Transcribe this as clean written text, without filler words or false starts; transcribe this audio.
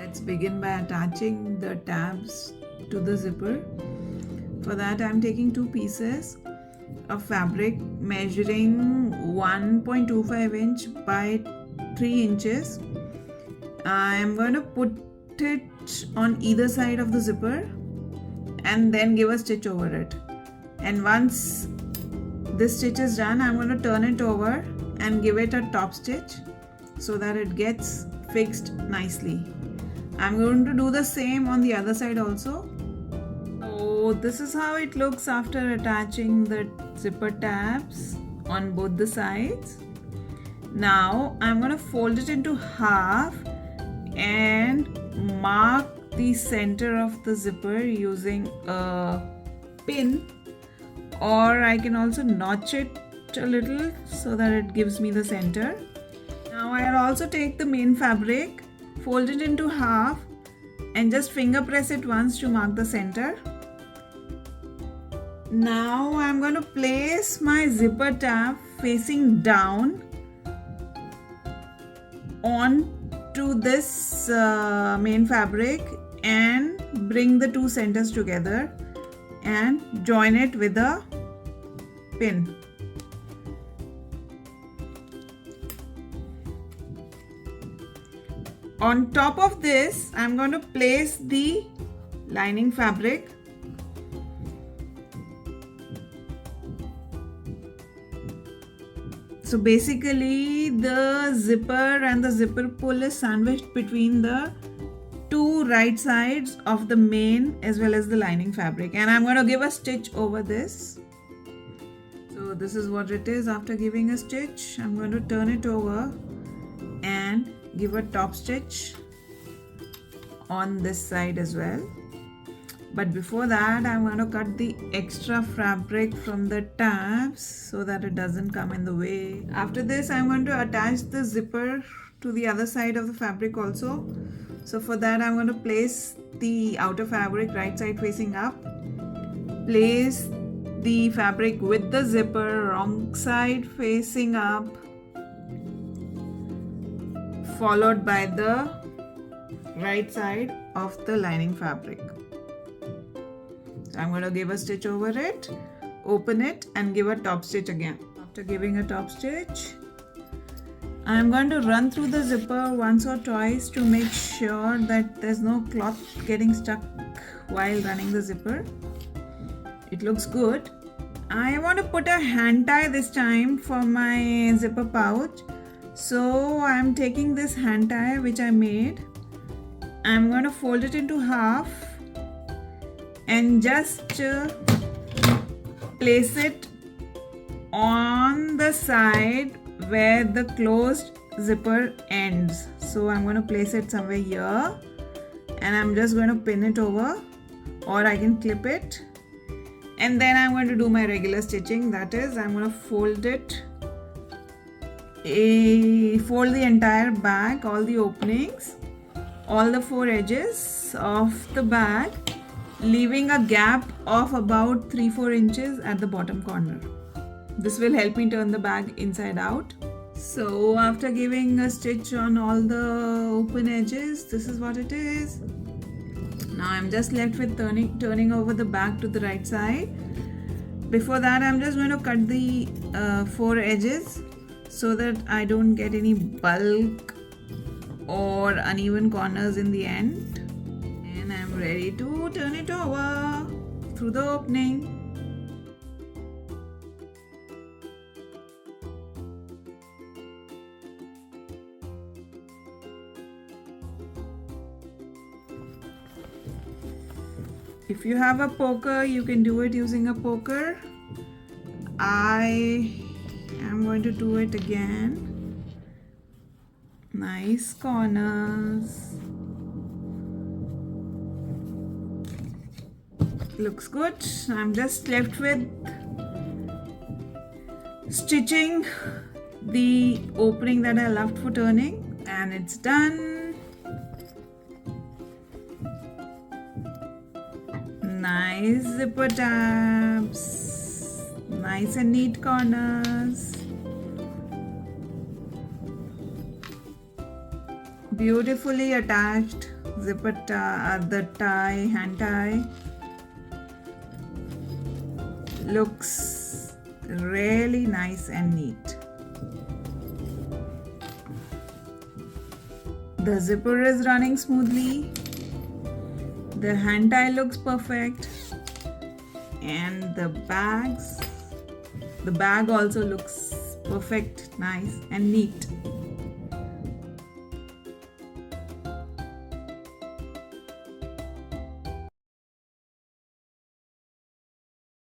Let's begin by attaching the tabs to the zipper. For that I'm taking two pieces of fabric measuring 1.25 inch by 3 inches. I am going to put it on either side of the zipper and then give a stitch over it. And once this stitch is done, I'm going to turn it over and give it a top stitch so that it gets fixed nicely. I'm going to do the same on the other side also. So this is how it looks after attaching the zipper tabs on both the sides. Now I'm going to fold it into half and mark the center of the zipper using a pin, or I can also notch it a little so that it gives me the center. Now I'll also take the main fabric, fold it into half and just finger press it once to mark the center. Now I'm going to place my zipper tab facing down onto this main fabric and bring the two centers together and join it with a pin. On top of this, I'm going to place the lining fabric. So basically the zipper and the zipper pull is sandwiched between the two right sides of the main as well as the lining fabric, and I'm going to give a stitch over this. So this is what it is after giving a stitch. I'm going to turn it over and give a top stitch on this side as well. But before that, I'm going to cut the extra fabric from the tabs so that it doesn't come in the way. After this, I'm going to attach the zipper to the other side of the fabric also. So for that, I'm going to place the outer fabric right side facing up. Place the fabric with the zipper wrong side facing up, followed by the right side of the lining fabric. So I'm going to give a stitch over it, open it and give a top stitch again. After giving a top stitch, I'm going to run through the zipper once or twice to make sure that there's no cloth getting stuck while running the zipper. It looks good. I want to put a hand tie this time for my zipper pouch. So I'm taking this hand tie which I made. I'm going to fold it into half and just place it on the side where the closed zipper ends. So I'm going to place it somewhere here and I'm just going to pin it over, or I can clip it, and then I'm going to do my regular stitching. That is, I'm going to fold it, fold the entire bag, all the openings, all the 4 edges of the bag, leaving a gap of about 3-4 inches at the bottom corner. This will help me turn the bag inside out. So after giving a stitch on all the open edges, this is what it is. Now I'm just left with turning over the bag to the right side. Before that, I'm just going to cut the 4 edges so that I don't get any bulk or uneven corners in the end. And I'm ready to turn it over through the opening. If you have a poker, you can do it using a poker. I am going to do it again. Nice corners. Looks good. I'm just left with stitching the opening that I left for turning, and it's done. Nice zipper tabs, nice and neat corners, beautifully attached zipper tie, the tie, hand tie looks really nice and neat. The zipper is running smoothly. The hand tie looks perfect. And the bag also looks perfect, nice and neat.